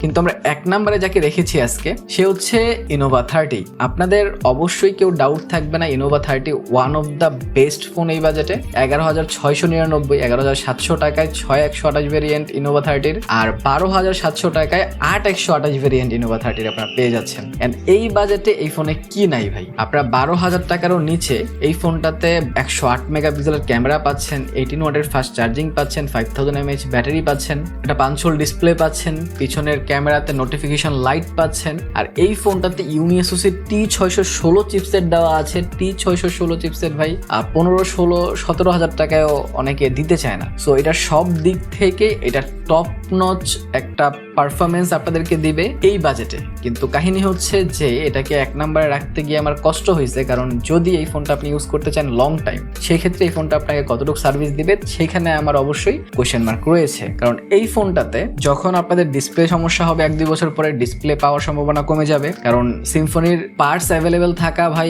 কিন্তু আমরা 1 নম্বরে যাকে রেখেছি আজকে সে হচ্ছে ইনোভা 30। আপনাদের অবশ্যই কেউ ডাউট থাকবে না, Innova 30 one of the best phone এই বাজেটে। 11,699, 11,700 টাকায় 6/128 ভেরিয়েন্ট ইনোভা 30-র, আর 12,700 টাকায় 8/128 ভেরিয়েন্ট ইনোভা 30-র আপনারা পেয়ে যাচ্ছেন। এন্ড এই বাজেটে এই ফোনে কি নাই ভাই? আপনারা 12,000 টাকারও নিচে এই ফোনটাতে 108 মেগাপিক্সেলের ক্যামেরা পাচ্ছেন, 18 ওয়াটের ফাস্ট চার্জিং পাচ্ছেন, 5000 mAh ব্যাটারি পাচ্ছেন, একটা পাঞ্চহোল ডিসপ্লে পাচ্ছেন, পিছনের ক্যামেরাতে নোটিফিকেশন লাইট পাচ্ছেন, আর এই ফোনটাতে UniSoC T616 চিপসেট দেওয়া আছে। T616 চিপসেট ভাই 15, 16, 17,000 টাকায়ও অনেকে দিতে চায় না। সো এটা সব দিক থেকে এটা টপ নচ একটা পারফরমেন্স আপনাদেরকে দিবে এই বাজেটে। কিন্তু কাহিনী হচ্ছে যে এটাকে 1 নম্বরে রাখতে গিয়ে আমার কষ্ট হয়েছে, কারণ যদি এই ফোনটা আপনি ইউজ করতে চান লং টাইম, সেই ক্ষেত্রে এই ফোনটা আপনাকে কতটুকু সার্ভিস দিবে সেখানে আমার অবশ্যই কোয়েশ্চেন মার্ক রয়েছে। কারণ এই ফোনটাতে যখন আপনাদের ডিসপ্লে সমস্যা হবে 1-2 বছর পরে ডিসপ্লে পাওয়ার সম্ভাবনা কমে যাবে, কারণ সিম্ফনির পার্টস অ্যাভেলেবেল থাকা ভাই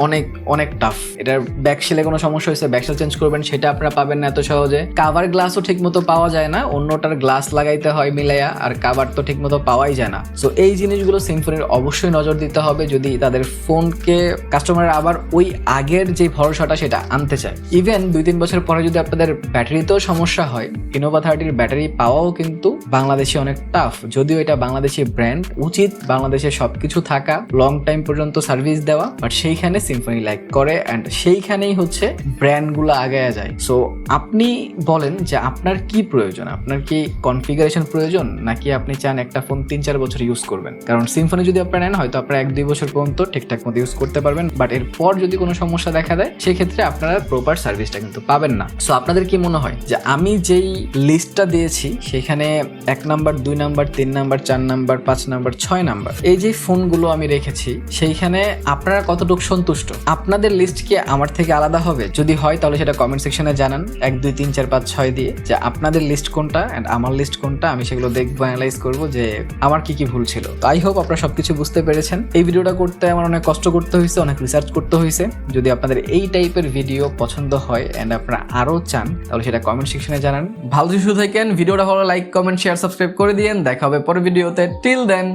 অনেক অনেক টাফ। এটার ব্যাকশেলে কোনো সমস্যা হয়েছে, ব্যাকশেল চেঞ্জ করবেন সেটা আপনারা পাবেন না এত সহজে। কাভার গ্লাসও ঠিক মতো পাওয়া যায় না, অন্যটার গ্লাস লাগাইতে হয় মিলাইয়া, আর কাভার তো ঠিক মতো পাওয়াই যায় না। সো এই জিনিসগুলো সিম্ফনির অবশ্যই নজর দিতে হবে যদি তাদের ফোনকে কাস্টমার আবার ওই আগের যে ভরসাটা সেটা আনতে চায়। ইভেন 2-3 বছর পরে যদি আপনাদের ব্যাটারিতেও সমস্যা হয়, ইনোভা 30-র ব্যাটারি পাওয়াও কিন্তু বাংলাদেশে অনেক টাফ। যদিও এটা বাংলাদেশি ব্র্যান্ড, উচিত বাংলাদেশে সবকিছু থাকা, লং টাইম পর্যন্ত সার্ভিস দেওয়া, বাট সেইখানে সিম্ফনি ল্যাক করে অ্যান্ড সেইখানেই হচ্ছে ব্র্যান্ডগুলো আগায়া যায়। সো আপনি বলেন যে আপনার কি প্রয়োজন, আপনার কি কনফিগারেশন প্রয়োজন, নাকি আপনি চান একটা ফোন 3-4 বছর ইউজ করবেন? কারণ সিম্ফনি যদি আপনারা নেন হয়তো আপনারা 1-2 বছর পর্যন্ত ঠিকঠাক মতো ইউজ করতে পারবেন, বাট এরপর যদি কোনো সমস্যা দেখা দেয় সেক্ষেত্রে আপনারা প্রপার সার্ভিসটা কিন্তু পাবেন না। সো আপনাদের কি মনে হয় যে আমি যেই লিস্টটা দিয়েছি সেখানে 1 number, 2 number, 3 number, 4 number, 5 number, 6 number এই যে ফোনগুলো আমি রেখেছি সেইখানে আপনারা কতটুকু সন্তুষ্ট? আপনাদের লিস্ট কি আমার থেকে আলাদা হবে? যদি হয় তাহলে সেটা কমেন্ট সেকশনে জানান 1, 2, 3, 4, 5, 6 দিয়ে, যে আপনাদের লিস্ট কোনটা এন্ড আমার লিস্ট কোনটা। আমি সেগুলো দেখবো, অ্যানালাইজ করবো যে আমার কি কি ভুল ছিল। তো আই হোপ আপনারা সবকিছু বুঝতে পেরেছেন। এই ভিডিওটা করতে আমার অনেক কষ্ট করতে হয়েছে, অনেক রিসার্চ করতে হয়েছে। যদি আপনাদের এই টাইপের ভিডিও পছন্দ হয় এন্ড আপনারা আরো চান তাহলে সেটা কমেন্ট সেকশনে জানান। ভালো সুস্থ থাকেন, ভিডিওটা ভালো লাইক, কমেন্ট, শেয়ার, সাবস্ক্রাইব করে দিয়েন। দেখা হবে পরের ভিডিওতে। টিল দেন,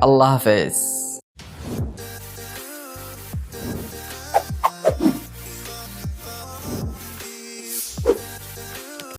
আল্লাহ হাফেজ।